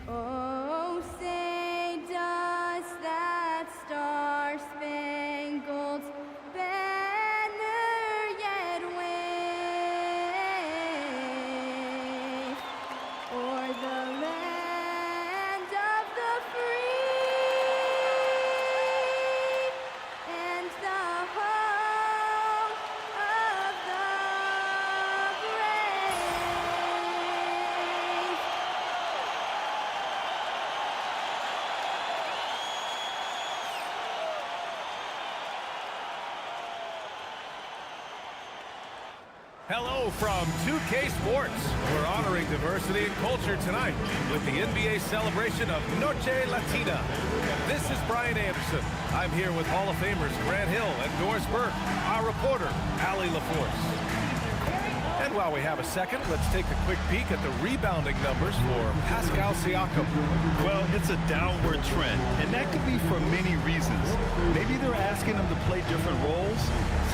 Oh, say does that star-spangled banner yet wave o'er the land of the free and the home of the brave? Hello from 2K Sports. We're honoring diversity and culture tonight with the NBA celebration of Noche Latina. This is Brian Anderson. I'm here with Hall of Famers Grant Hill and Doris Burke, our reporter, Allie LaForce. And while we have a second, let's take a quick peek at the rebounding numbers for Pascal Siakam. Well, it's a downward trend, and that could be for many reasons. Maybe they're asking him to play different roles.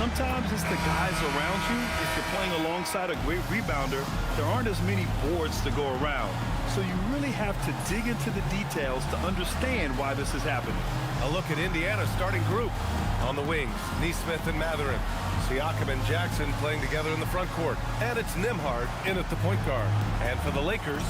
Sometimes it's the guys around you. If you're playing alongside a great rebounder, there aren't as many boards to go around. So you really have to dig into the details to understand why this is happening. A look at Indiana's starting group. On the wings, Neesmith and Mathurin. Siakam and Jackson playing together in the front court. And it's Nembhard in at the point guard. And for the Lakers,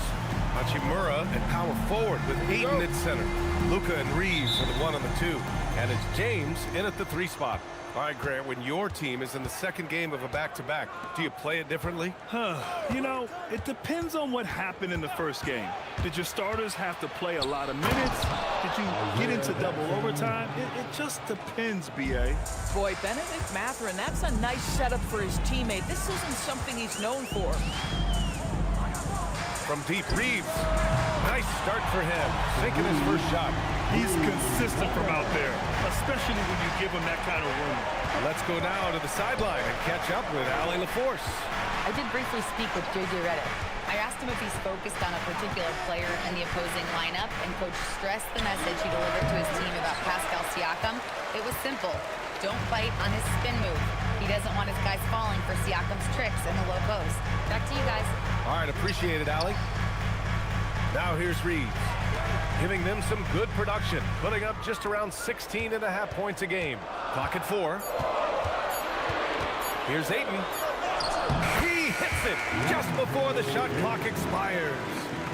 Hachimura at power forward with Ayton at center. Luka and Reeves are the 1 and the 2. And it's James in at the 3 spot. All right, Grant, when your team is in the second game of a back-to-back, do you play it differently? You know, it depends on what happened in the first game. Did your starters have to play a lot of minutes? Did you get into double overtime? It just depends, B.A. Boy, Benedict Mathurin, that's a nice setup for his teammate. This isn't something he's known for. From deep, Reeves. Nice start for him, sinking his first shot. He's consistent from out there, especially when you give him that kind of room. Let's go now to the sideline and catch up with Allie LaForce. I did briefly speak with J.J. Redick. I asked him if he's focused on a particular player in the opposing lineup, and Coach stressed the message he delivered to his team about Pascal Siakam. It was simple. Don't bite on his spin move. He doesn't want his guys falling for Siakam's tricks in the low post. Back to you guys. All right, appreciate it, Allie. Now here's Reeves, giving them some good production, putting up just around 16.5 points a game. Clock at 4. Here's Ayton. He hits it just before the shot clock expires.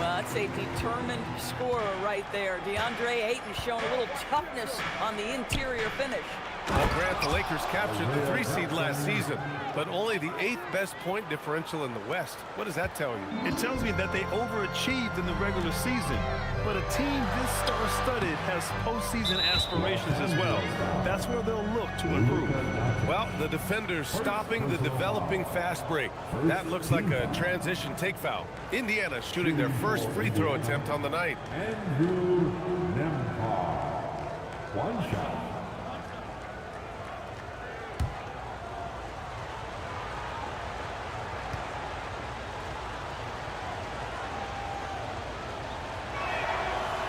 Well, that's a determined scorer right there. DeAndre Ayton showing a little toughness on the interior finish. Well, Grant, the Lakers captured the 3 seed last season, but only the 8th best point differential in the West. What does that tell you? It tells me that they overachieved in the regular season, but a team this star-studded has postseason aspirations as well. That's where they'll look to improve. Well, the defenders stopping the developing fast break. That looks like a transition take foul. Indiana shooting their first free throw attempt on the night. Andrew Nembhard. 1 shot.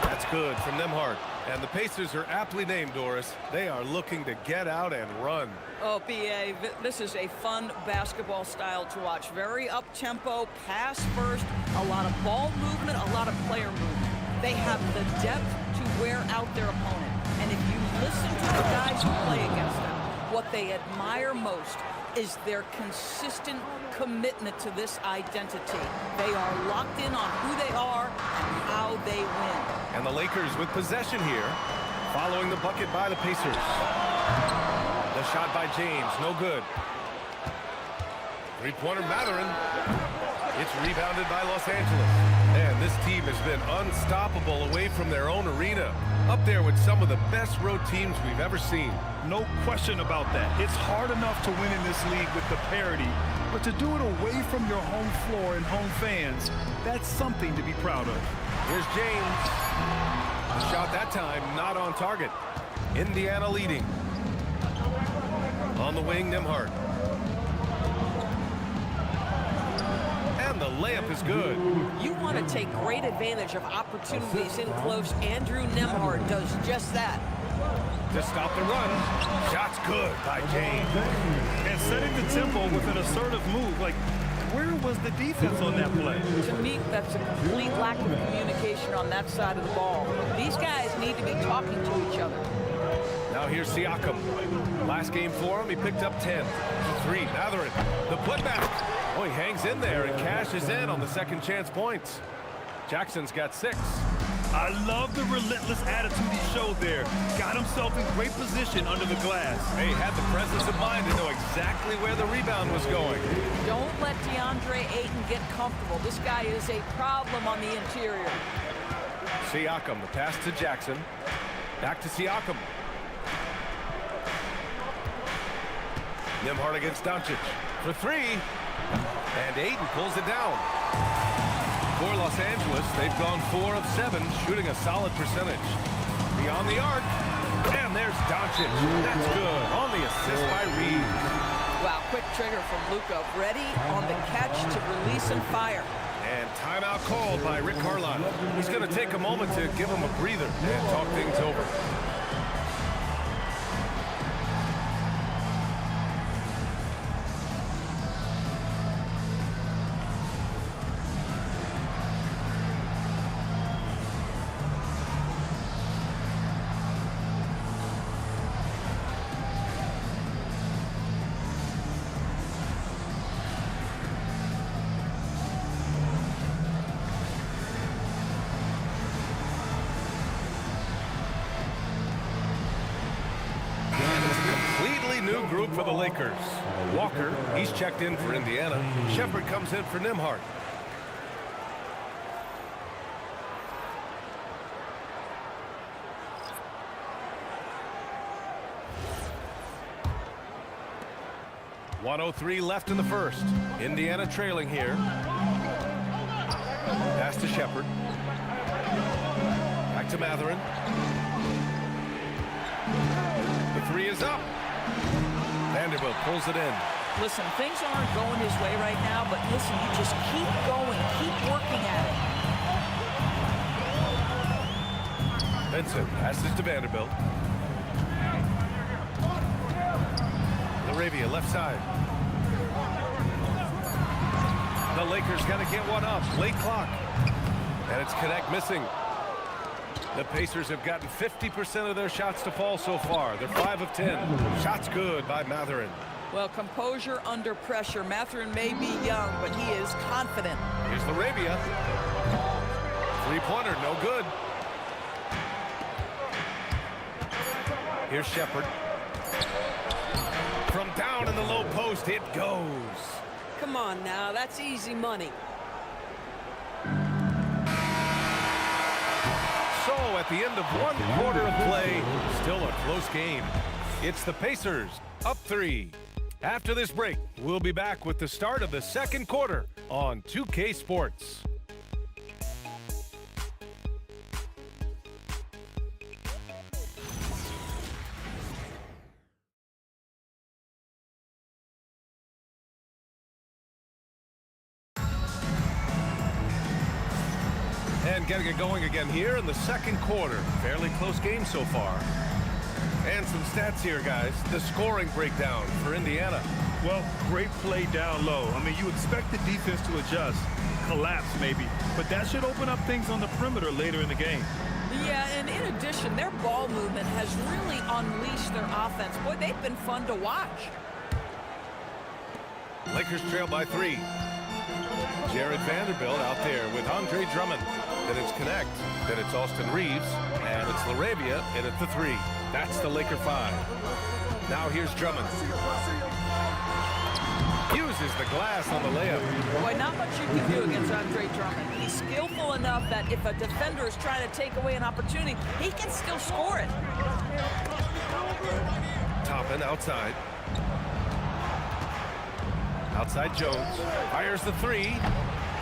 That's good from Nembhard. And the Pacers are aptly named, Doris. They are looking to get out and run. Oh, B.A., this is a fun basketball style to watch. Very up-tempo, pass first, a lot of ball movement, a lot of player movement. They have the depth to wear out their opponent. And if you listen to the guys who play against them, what they admire most is their consistent commitment to this identity. They are locked in on who they are and how they win. And the Lakers with possession here, following the bucket by the Pacers. The shot by James, no good. Three-pointer Mathurin. It's rebounded by Los Angeles. And this team has been unstoppable away from their own arena. Up there with some of the best road teams we've ever seen. No question about that. It's hard enough to win in this league with the parity, but to do it away from your home floor and home fans, that's something to be proud of. Here's James. The shot that time not on target. Indiana leading. On the wing, Nembhard. And the layup is good. You want to take great advantage of opportunities in close. Andrew Nembhard does just that. To stop the run. Shot's good by James. And setting the tempo with an assertive move. Like, where was the defense on that play? To me, that's a complete lack of communication on that side of the ball. These guys need to be talking to each other. Now here's Siakam. Last game for him, he picked up 10. 3, Mathurin, the putback. Oh, he hangs in there and cashes in on the second chance points. Jackson's got 6. I love the relentless attitude he showed there. Got himself in great position under the glass. He had the presence of mind to know exactly where the rebound was going. Don't let DeAndre Ayton get comfortable. This guy is a problem on the interior. Siakam, the pass to Jackson. Back to Siakam. Nembhard against Doncic for 3. And Ayton pulls it down. For Los Angeles, they've gone 4 of 7, shooting a solid percentage. Beyond the arc. And there's Doncic. That's good. On the assist by Reeves. Wow, quick trigger from Luka. Ready on the catch to release and fire. And timeout called by Rick Carlisle. He's going to take a moment to give him a breather and talk things over. New group for the Lakers. Walker, he's checked in for Indiana. Shepherd comes in for Nembhard. .103 left in the first. Indiana trailing here. Pass to Shepherd. Back to Mathurin. The 3 is up. Vanderbilt pulls it in. Listen, things aren't going his way right now, but listen, you just keep going, keep working at it. Vincent passes to Vanderbilt. LaRavia left side. The Lakers got to get one up. Late clock. And it's Connect missing. The Pacers have gotten 50% of their shots to fall so far. They're 5 of 10. Shots good by Mathurin. Well, composure under pressure. Mathurin may be young, but he is confident. Here's LaRavia. Three-pointer, no good. Here's Shepherd. From down in the low post, it goes. Come on now, that's easy money. So at the end of 1 quarter of play, still a close game. It's the Pacers up 3. After this break, we'll be back with the start of the second quarter on 2K Sports. And getting it going again here in the second quarter. Fairly close game so far. And some stats here, guys. The scoring breakdown for Indiana. Well, great play down low. I mean, you expect the defense to adjust, collapse maybe, but that should open up things on the perimeter later in the game. Yeah, and in addition, their ball movement has really unleashed their offense. Boy, they've been fun to watch. Lakers trail by 3. Jared Vanderbilt out there with Andre Drummond. Then it's Connect. Then it's Austin Reeves. And it's LaRavia in at the 3. That's the Laker 5. Now here's Drummond. Uses the glass on the layup. Boy, not much you can do against Andre Drummond. He's skillful enough that if a defender is trying to take away an opportunity, he can still score it. Toppin outside. Outside Jones. Fires the 3.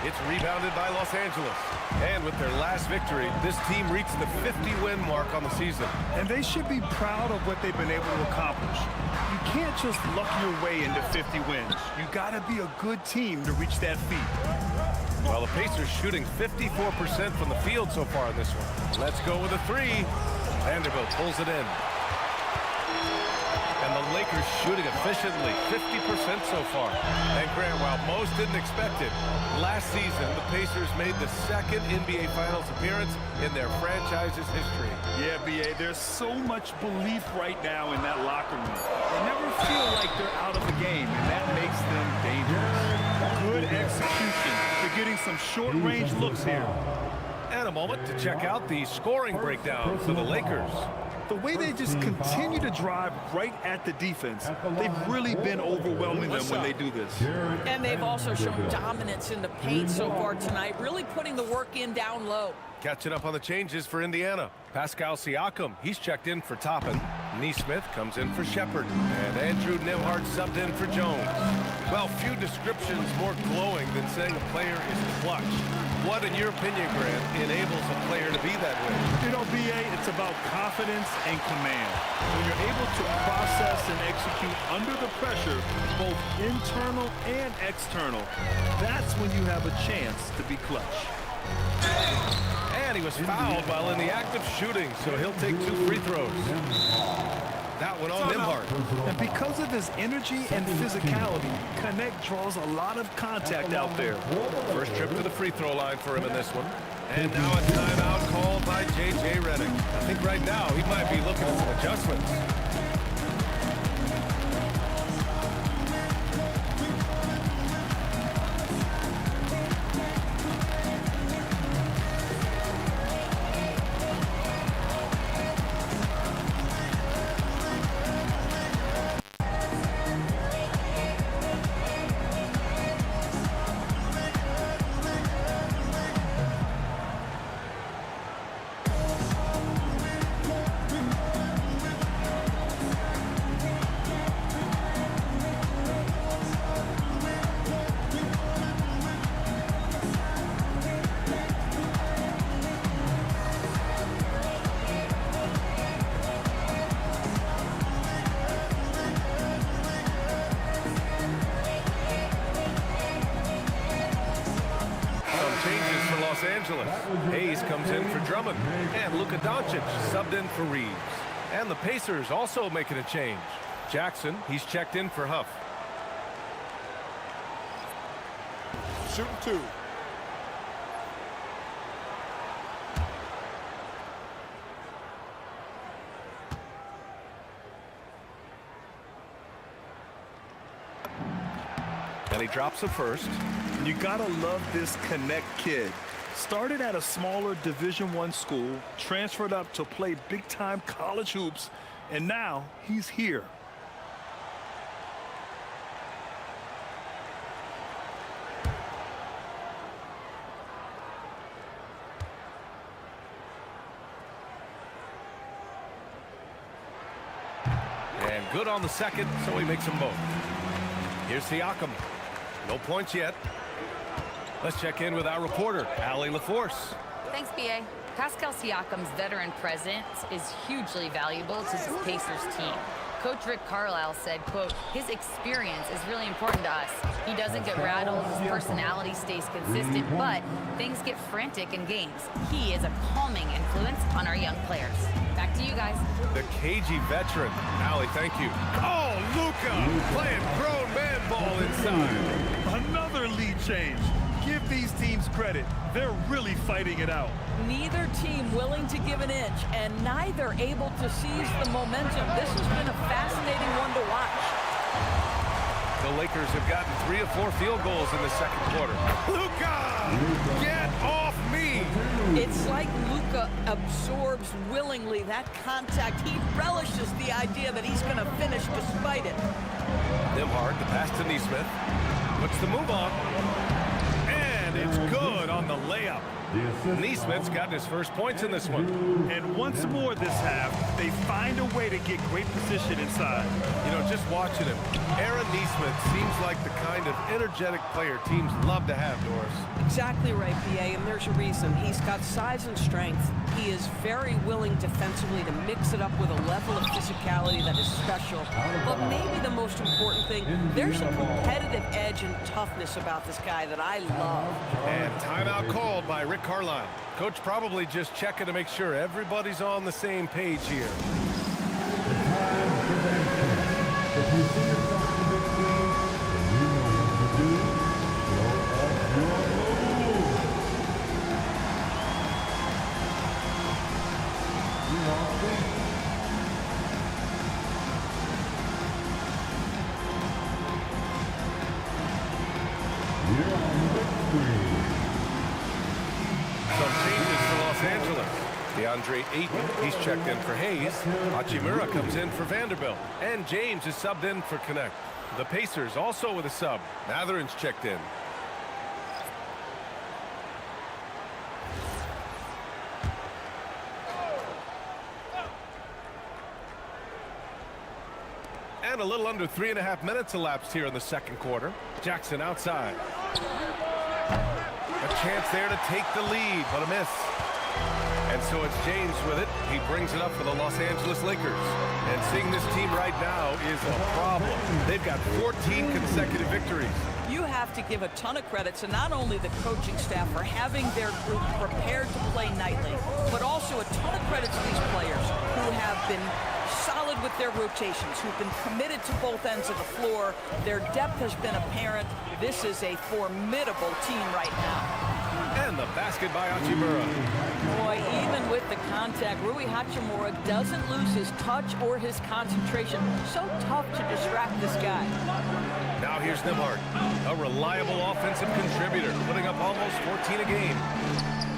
It's rebounded by Los Angeles. And with their last victory, this team reached the 50-win mark on the season. And they should be proud of what they've been able to accomplish. You can't just luck your way into 50 wins. You got to be a good team to reach that feat. Well, the Pacers shooting 54% from the field so far in this one. Let's go with a 3. Vanderbilt pulls it in. And And the Lakers shooting efficiently, 50% so far. And Grant, while most didn't expect it, last season the Pacers made the second NBA Finals appearance in their franchise's history. Yeah, B.A., there's so much belief right now in that locker room. They never feel like they're out of the game, and that makes them dangerous. Good execution. They're getting some short-range looks here. And a moment to check out the scoring breakdown for the Lakers. The way they just continue to drive right at the defense, they've really been overwhelming them when they do this. And they've also shown dominance in the paint so far tonight, really putting the work in down low. Catching up on the changes for Indiana. Pascal Siakam, he's checked in for Toppin. Nesmith comes in for Shepard. And Andrew Nembhard subbed in for Jones. Well, few descriptions more glowing than saying a player is clutch. What, in your opinion, Grant, enables a player to be that way? You know, B.A., it's about confidence and command. When you're able to process and execute under the pressure, both internal and external, that's when you have a chance to be clutch. And he was fouled while in the act of shooting, so he'll take 2 free throws. That one on Nembhard. And because of his energy and physicality, Connect draws a lot of contact out there. First trip to the free throw line for him in this one. And now a timeout called by J.J. Redick. I think right now he might be looking at some adjustments. Los Angeles. Hayes comes in for Drummond. And Luka Doncic subbed in for Reeves. And the Pacers also making a change. Jackson, he's checked in for Huff. Shooting 2. And he drops the first. You gotta love this Connect kid. Started at a smaller Division I school, transferred up to play big-time college hoops, and now he's here. And good on the second, so he makes them both. Here's Siakam. No points yet. Let's check in with our reporter, Allie LaForce. Thanks, B.A. Pascal Siakam's veteran presence is hugely valuable to this Pacers team. Coach Rick Carlisle said, quote, his experience is really important to us. He doesn't get rattled, his personality stays consistent, but things get frantic in games. He is a calming influence on our young players. Back to you guys. The cagey veteran. Allie, thank you. Oh, Luka playing grown man ball inside. Another lead change. Give these teams credit. They're really fighting it out. Neither team willing to give an inch, and neither able to seize the momentum. This has been a fascinating one to watch. The Lakers have gotten 3 of 4 field goals in the second quarter. Luka, get off me! It's like Luka absorbs willingly that contact. He relishes the idea that he's going to finish despite it. Nembhard, the pass to Nesmith. Puts the move on. And it's good on the layup. Nesmith's gotten his first points in this one. And once more this half, they find a way to get great position inside. You know, just watching him, Aaron Nesmith seems like the kind of energetic player teams love to have, Doris. Exactly right, B.A., and there's a reason. He's got size and strength. He is very willing defensively to mix it up with a level of physicality that is special. But maybe the most important thing, there's a competitive edge and toughness about this guy that I love. And timeout called by Rick Carlisle. Coach probably just checking to make sure everybody's on the same page here. DeAndre Ayton, he's checked in for Hayes. Hachimura comes in for Vanderbilt. And James is subbed in for Connect. The Pacers also with a sub. Matherin's checked in. And a little under 3.5 minutes elapsed here in the second quarter. Jackson outside. A chance there to take the lead, but a miss. And so it's James with it. He brings it up for the Los Angeles Lakers. And seeing this team right now is a problem. They've got 14 consecutive victories. You have to give a ton of credit to not only the coaching staff for having their group prepared to play nightly, but also a ton of credit to these players who have been solid with their rotations, who've been committed to both ends of the floor. Their depth has been apparent. This is a formidable team right now. And the basket by Hachimura. Boy, even with the contact, Rui Hachimura doesn't lose his touch or his concentration. So tough to distract this guy. Now here's Nembhard, a reliable offensive contributor, putting up almost 14 a game.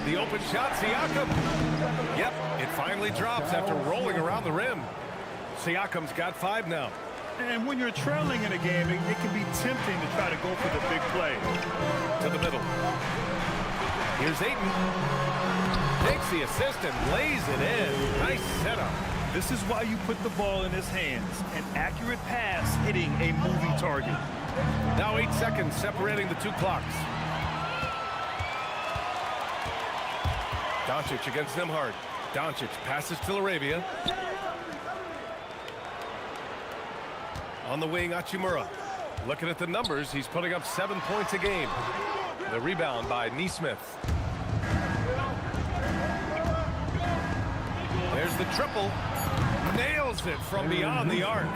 The open shot, Siakam. Yep, it finally drops after rolling around the rim. Siakam's got 5 now. And when you're trailing in a game, it can be tempting to try to go for the big play. To the middle. Here's Ayton. Takes the assist and lays it in. Nice setup. This is why you put the ball in his hands. An accurate pass hitting a moving target. Now 8 seconds separating the two clocks. Doncic against Nembhard. Doncic passes to Laravia. On the wing, Hachimura. Looking at the numbers, he's putting up 7 points a game. The rebound by Nesmith. There's the triple. Nails it from beyond the arc.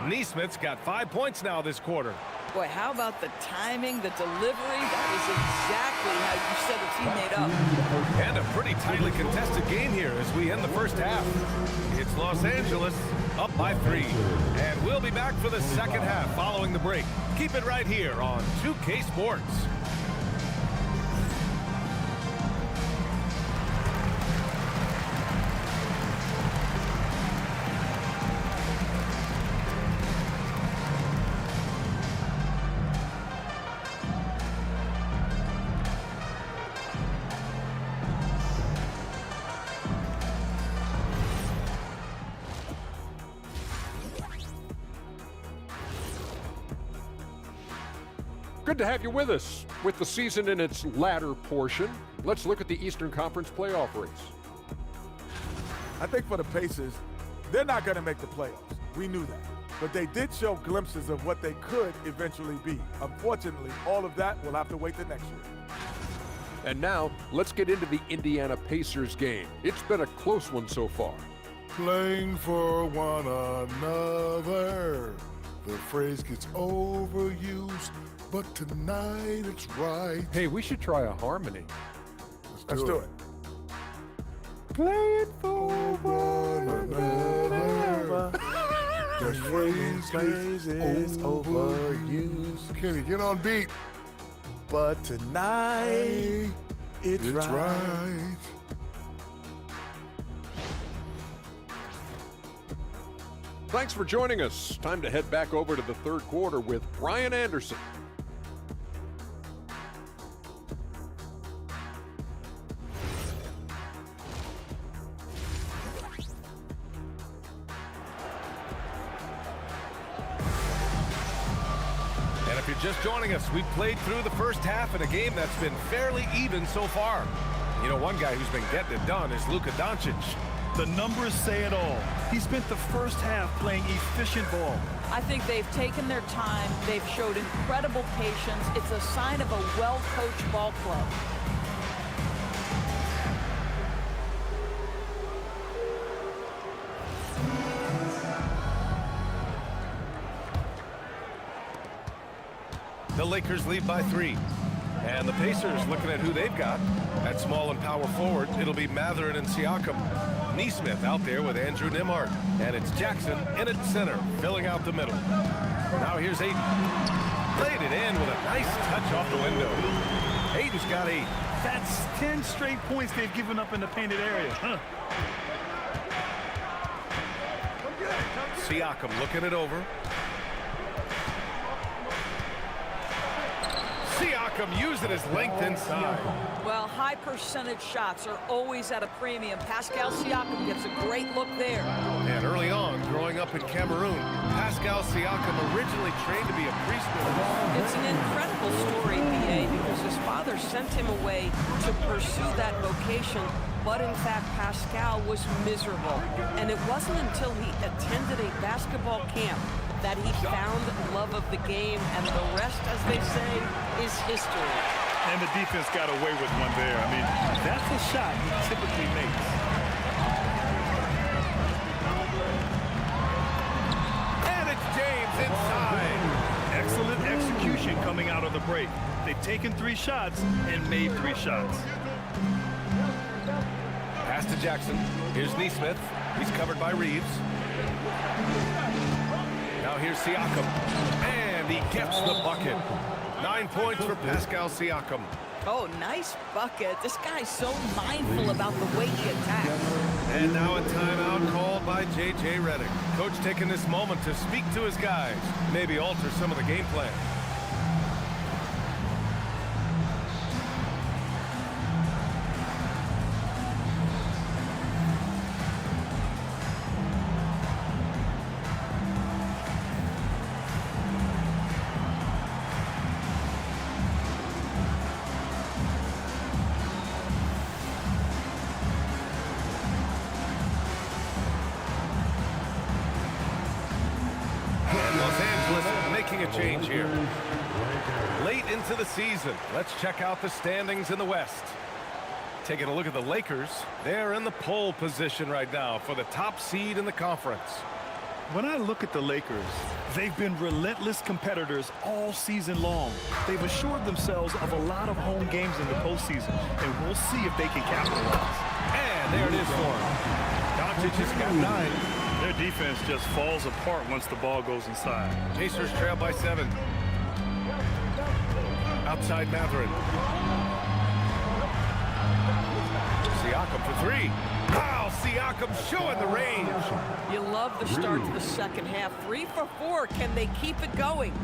Nesmith's got 5 points now this quarter. Boy, how about the timing, the delivery? That was exactly how you set a teammate up. And a pretty tightly contested game here as we end the first half. It's Los Angeles up by 3. And we'll be back for the second half following the break. Keep it right here on 2K Sports. Good to have you with us. With the season in its latter portion, let's look at the Eastern Conference playoff race. I think for the Pacers, they're not going to make the playoffs. We knew that. But they did show glimpses of what they could eventually be. Unfortunately, all of that will have to wait the next year. And now, let's get into the Indiana Pacers game. It's been a close one so far. Playing for one another. The phrase gets overused, but tonight it's right. Hey, we should try a harmony. Let's do it. Playing for One another. The phrase is overused. Kenny, get on beat. But tonight, it's right. Thanks for joining us. Time to head back over to the third quarter with Brian Anderson. And if you're just joining us, we played through the first half in a game that's been fairly even so far. You know, one guy who's been getting it done is Luka Doncic. The numbers say it all. He spent the first half playing efficient ball. I think they've taken their time. They've showed incredible patience. It's a sign of a well-coached ball club. The Lakers lead by 3. And the Pacers looking at who they've got. At small and power forward, it'll be Matherin and Siakam. Nesmith out there with Andrew Nembhard. And it's Jackson in at center, filling out the middle. Now here's Ayton. Played it in with a nice touch off the window. Ayton's got 8. That's 10 straight points they've given up in the painted area. Huh. Siakam looking it over. Siakam using his length inside. Well, high percentage shots are always at a premium. Pascal Siakam gets a great look there. And early on, growing up in Cameroon, Pascal Siakam originally trained to be a priest. It's an incredible story, B.A., because his father sent him away to pursue that vocation. But in fact, Pascal was miserable. And it wasn't until he attended a basketball camp that he found love of the game, and the rest, as they say, is history. And the defense got away with one there. I mean, that's a shot he typically makes. And it's James inside. Excellent execution coming out of the break. They've taken 3 shots and made 3 shots. Pass to Jackson. Here's Neesmith. He's covered by Reeves. Now here's Siakam. And he gets the bucket. 9 points for Pascal Siakam. Oh, nice bucket. This guy's so mindful about the way he attacks. And now a timeout called by J.J. Redick. Coach taking this moment to speak to his guys. Maybe alter some of the game plan. A change here. Late into the season, let's check out the standings in the West. Taking a look at the Lakers, they're in the pole position right now for the top seed in the conference. When I look at the Lakers, they've been relentless competitors all season long. They've assured themselves of a lot of home games in the postseason, and we'll see if they can capitalize. And there it is for him. Doncic has got 9. Their defense just falls apart once the ball goes inside. Pacers trail by 7. Outside Matherin. Siakam for 3. Wow, Siakam showing the range. You love the start to the second half. 3 for 4. Can they keep it going?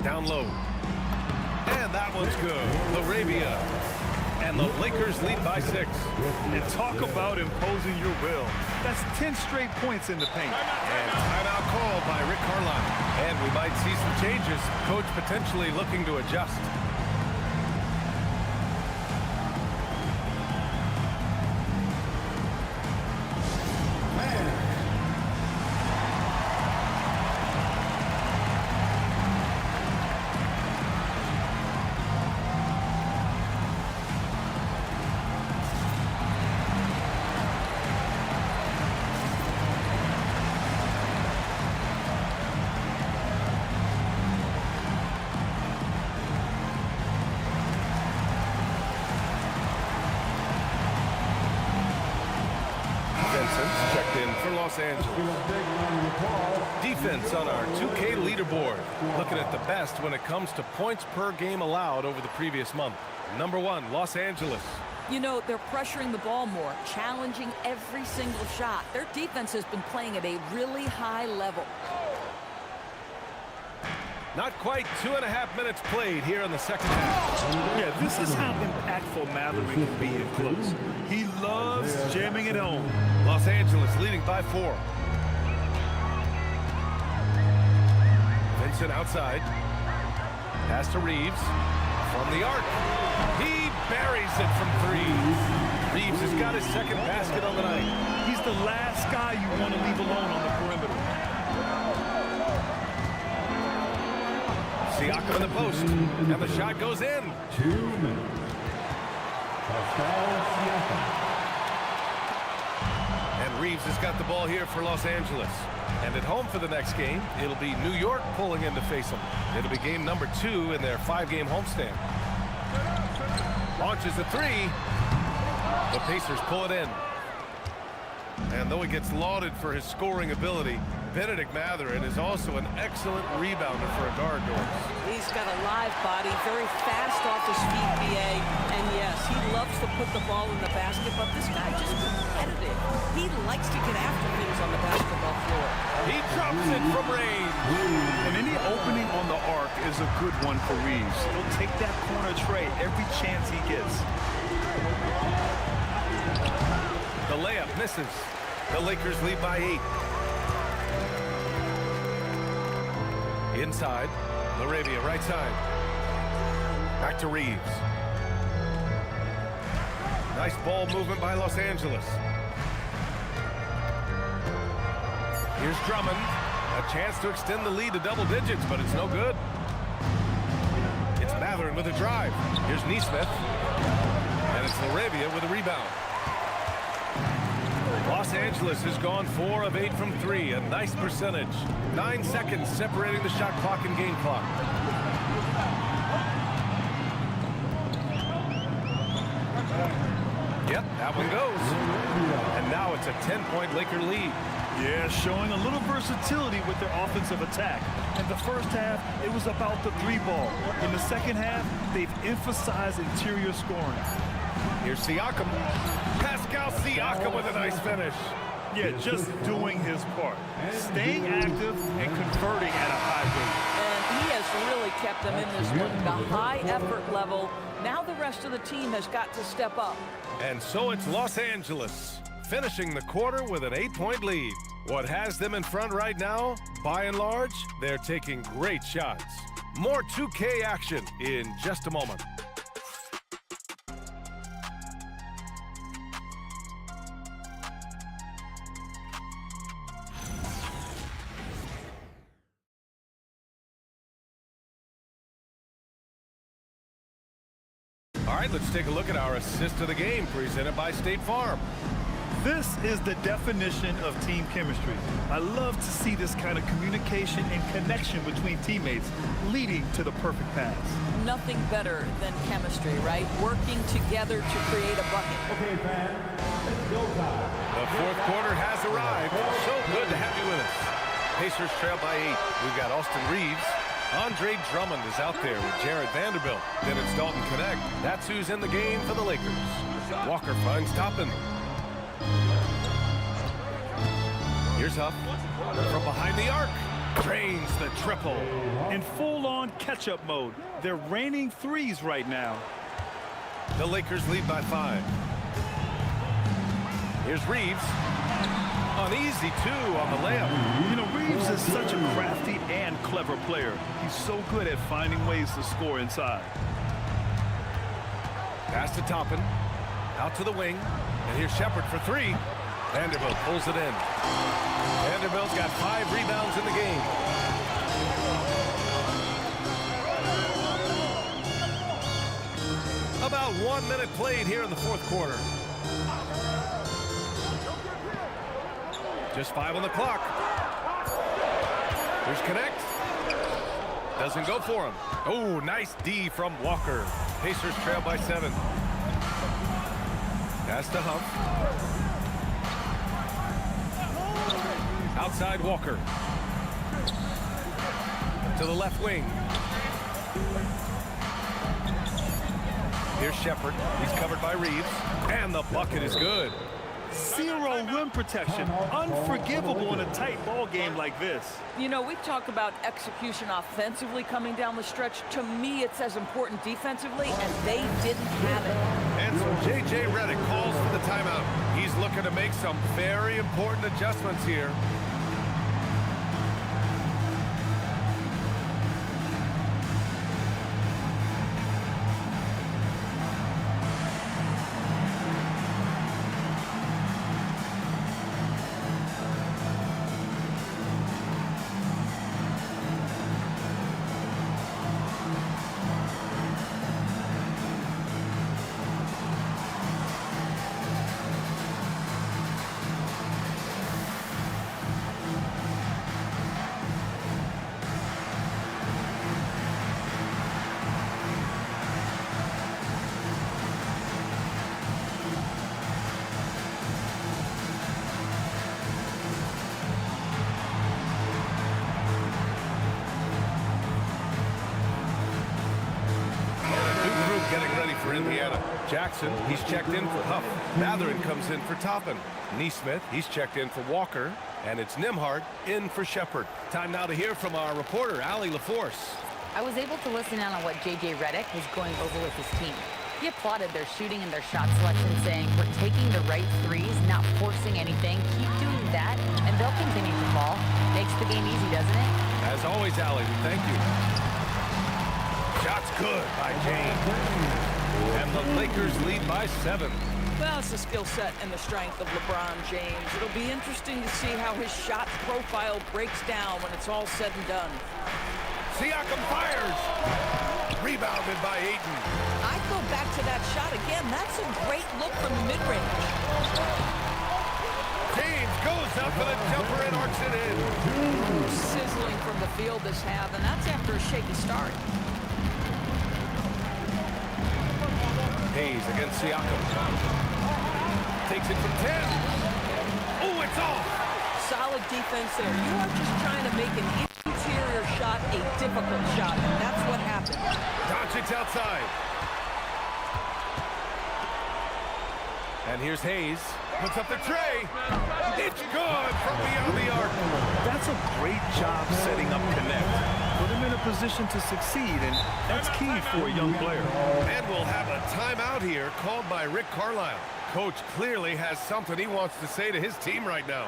Down low. And that one's good. LaRavia. And the Lakers lead by 6. And talk about imposing your will. That's 10 straight points in the paint. And timeout called by Rick Carlisle. And we might see some changes. Coach potentially looking to adjust. Checked in for Los Angeles. Defense on our 2K leaderboard. Looking at the best when it comes to points per game allowed over the previous month. Number 1, Los Angeles. You know, they're pressuring the ball more, challenging every single shot. Their defense has been playing at a really high level. Not quite 2.5 minutes played here in the second half. Yeah, this is how impactful Matherin can be in close. He loves jamming it home. Los Angeles leading by 4. Vincent outside. Pass to Reeves. From the arc. He buries it from 3. Reeves has got his second basket on the night. He's the last guy you want to leave alone on the perimeter. Siakam in the post, and the shot goes in. 2 minutes. Pascal Siakam. And Reeves has got the ball here for Los Angeles. And at home for the next game, it'll be New York pulling in to face them. It'll be game number 2 in their 5-game homestand. Launches the 3. The Pacers pull it in. And though he gets lauded for his scoring ability, Bennedict Mathurin is also an excellent rebounder for a guard, Doris. He's got a live body, very fast off his feet, BA. And yes, he loves to put the ball in the basket, but this guy just competitive. He likes to get after things on the basketball floor. He drops it from range. And any opening on the arc is a good one for Reeves. He'll take that corner tray every chance he gets. The layup misses. The Lakers lead by 8. Inside, Laravia, right side. Back to Reeves. Nice ball movement by Los Angeles. Here's Drummond. A chance to extend the lead to double digits, but it's no good. It's Mathurin with a drive. Here's Nesmith. And it's Laravia with a rebound. Los Angeles has gone 4 of 8 from 3, a nice percentage. 9 seconds separating the shot clock and game clock. Yep, that one goes. And now it's a 10-point Laker lead. Yeah, showing a little versatility with their offensive attack. In the first half, it was about the 3-ball. In the second half, they've emphasized interior scoring. Here's Siakam. Pascal Siakam with a nice finish. Yeah, just doing his part. Staying active and converting at a high rate. And he has really kept them in this one. The high effort level. Now the rest of the team has got to step up. And so it's Los Angeles, finishing the quarter with an 8-point lead. What has them in front right now? By and large, they're taking great shots. More 2K action in just a moment. All right, let's take a look at our assist of the game presented by State Farm. This is the definition of team chemistry. I love to see this kind of communication and connection between teammates leading to the perfect pass. Nothing better than chemistry, right? Working together to create a bucket. Okay, fans, let's go time. The fourth quarter has arrived. So good to have you with us. Pacers trail by 8. We've got Austin Reeves. Andre Drummond is out there with Jared Vanderbilt. Then it's Dalton Connect. That's who's in the game for the Lakers. Walker finds Toppin. Here's Huff from behind the arc. Drains the triple. In full-on catch-up mode. They're raining threes right now. The Lakers lead by 5. Here's Reeves. An easy 2 on the layup. You know, Reeves is such a crafty and clever player. He's so good at finding ways to score inside. Pass to Toppin. Out to the wing. And here's Shepard for 3. Vanderbilt pulls it in. Vanderbilt's got 5 rebounds in the game. About 1 minute played here in the fourth quarter. Just 5 on the clock. Here's Connect. Doesn't go for him. Oh, nice D from Walker. Pacers trail by 7. Pass to Huff. Outside Walker. To the left wing. Here's Shepard. He's covered by Reeves. And the bucket is good. 0 rim protection. Unforgivable in a tight ball game like this. You know, we talk about execution offensively coming down the stretch. To me, it's as important defensively, and they didn't have it. And so J.J. Redick calls for the timeout. He's looking to make some very important adjustments here. Indiana. Jackson, he's checked in for Huff. Matherin comes in for Toppin. Neesmith, he's checked in for Walker. And it's Nembhard in for Shepard. Time now to hear from our reporter, Allie LaForce. I was able to listen in on what J.J. Redick was going over with his team. He applauded their shooting and their shot selection, saying, "We're taking the right threes, not forcing anything. Keep doing that, and they'll continue to fall." Makes the game easy, doesn't it? As always, Allie, we thank you. Shot's good by James. And the Lakers lead by 7. Well, it's the skill set and the strength of LeBron James. It'll be interesting to see how his shot profile breaks down when it's all said and done. Siakam fires. Rebounded by Ayton. I go back to that shot again. That's a great look from the mid-range. James goes up for the jumper and arcs it in. Sizzling from the field this half, and that's after a shaky start. Hayes against Siakam. Takes it from 10. Oh, it's off. Solid defense there. You are just trying to make an interior shot a difficult shot. That's what happened. Doncic outside. And here's Hayes. Puts up the tray. It's good from beyond the arc. That's a great job setting up Connect. Put him in a position to succeed, and that's key for a young player. And we'll have a timeout here called by Rick Carlisle. Coach clearly has something he wants to say to his team right now.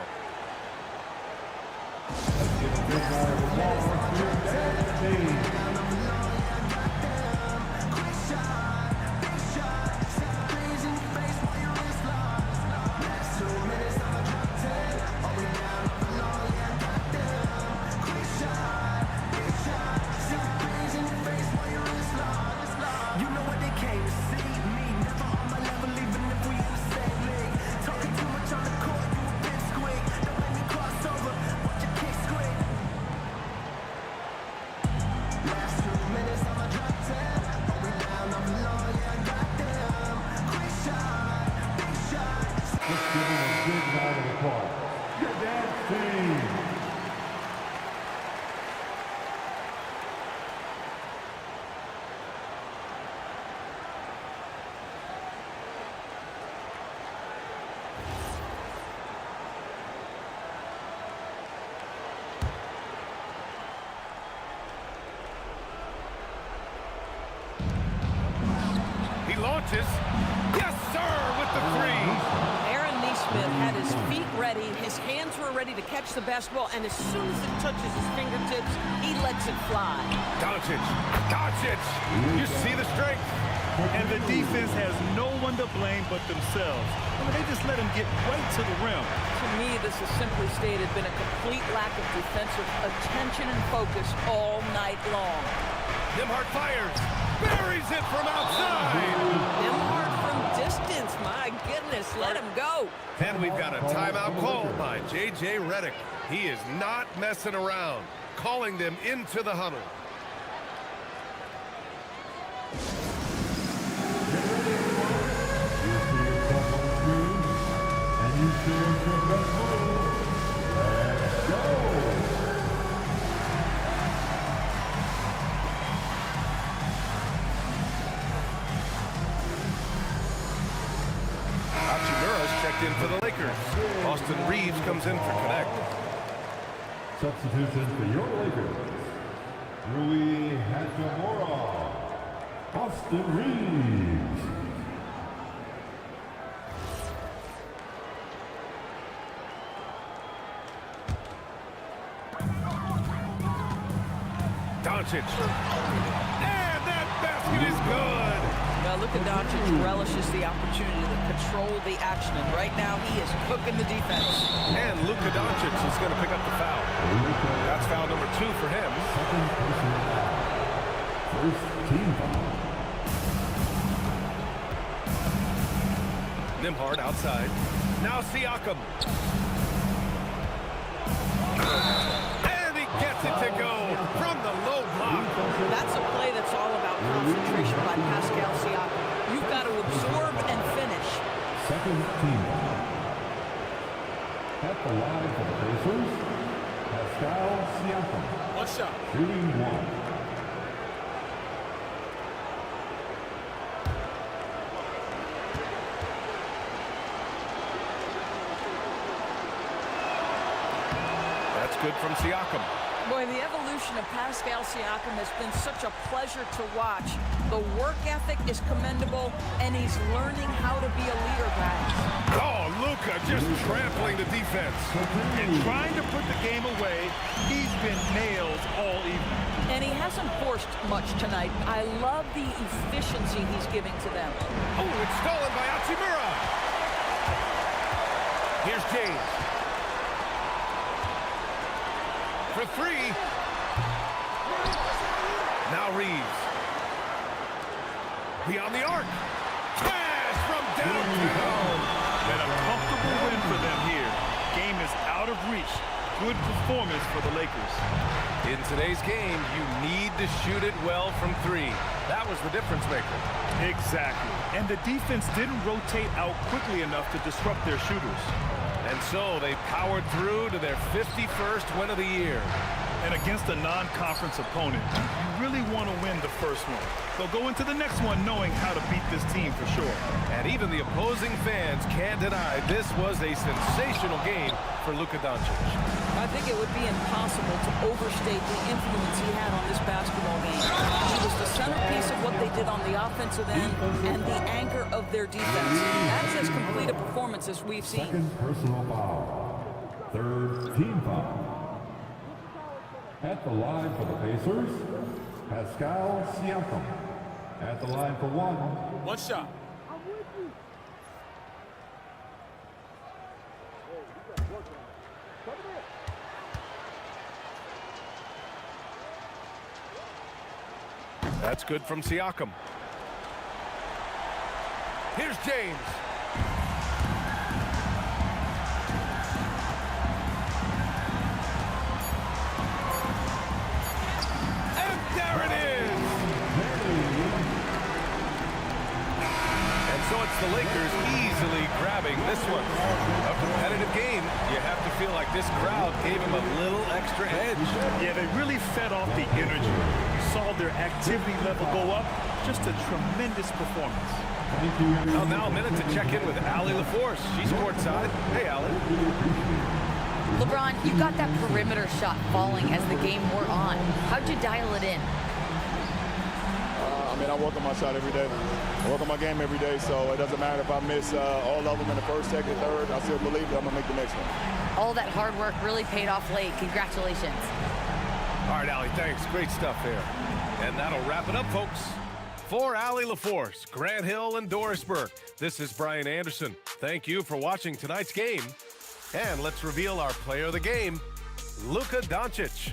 Launches. Yes, sir, with the three. Aaron Neesmith had his feet ready. His hands were ready to catch the basketball, and as soon as it touches his fingertips, he lets it fly. Doncic. You see the strength. And the defense has no one to blame but themselves. I mean, they just let him get right to the rim. To me, this has simply stated been a complete lack of defensive attention and focus all night long. Nembhard fires. Buries it from outside. Nembhard from distance. My goodness, let him go. And we've got a timeout called by J.J. Redick. He is not messing around, calling them into the huddle. In for the Lakers. Austin Reeves comes in for Connect. Substitution for your Lakers. Rui Hachimura. Austin Reeves. Doncic. And that basket is good. Well, Luka Doncic relishes the opportunity to control the action, and right now he is cooking the defense. And Luka Doncic is going to pick up the foul. That's foul number 2 for him. First team foul. Nembhard outside. Now Siakam. And he gets it to go from the low block. That's a play that's all about concentration by Pascal Siakam. You've got to absorb and finish. Second team foul. At the line for the Pacers, Pascal Siakam. What's up? Shooting 1. That's good from Siakam. Boy, the evolution of Pascal Siakam has been such a pleasure to watch. The work ethic is commendable, and he's learning how to be a leader, guys. Oh, Luka just trampling the defense. And trying to put the game away, he's been nailed all evening. And he hasn't forced much tonight. I love the efficiency he's giving to them. Oh, it's stolen by Hachimura. Here's James. For three. Now Reeves. Beyond the arc. Pass from downtown. And a comfortable win for them here. Game is out of reach. Good performance for the Lakers. In today's game, you need to shoot it well from three. That was the difference maker. Exactly. And the defense didn't rotate out quickly enough to disrupt their shooters. And so they powered through to their 51st win of the year. And against a non-conference opponent, you really want to win the first one. They'll go into the next one knowing how to beat this team for sure. And even the opposing fans can't deny this was a sensational game for Luka Doncic. I think it would be impossible to overstate the influence he had on this basketball game. He was the centerpiece of what they did on the offensive end and the anchor of their defense. That's as complete a performance as we've seen. Second personal foul. Third team foul. At the line for the Pacers, Pascal Siakam. At the line for one. One shot. That's good from Siakam. Here's James. And there it is! And so it's the Lakers easily grabbing this one. A competitive game. You have to feel like this crowd gave them a little extra edge. Yeah, they really fed off the energy. You saw their activity level go up. Just a tremendous performance. Well, now a minute to check in with Allie LaForce. She's courtside. Hey, Allie. LeBron, you got that perimeter shot falling as the game wore on. How'd you dial it in? I mean, I work on my shot every day. I work on my game every day, so it doesn't matter if I miss all of them in the first, second, third. I still believe that I'm going to make the next one. All that hard work really paid off late. Congratulations. All right, Allie, thanks. Great stuff there. And that'll wrap it up, folks. For Allie LaForce, Grant Hill, and Doris Burke, this is Brian Anderson. Thank you for watching tonight's game. And let's reveal our player of the game, Luka Doncic.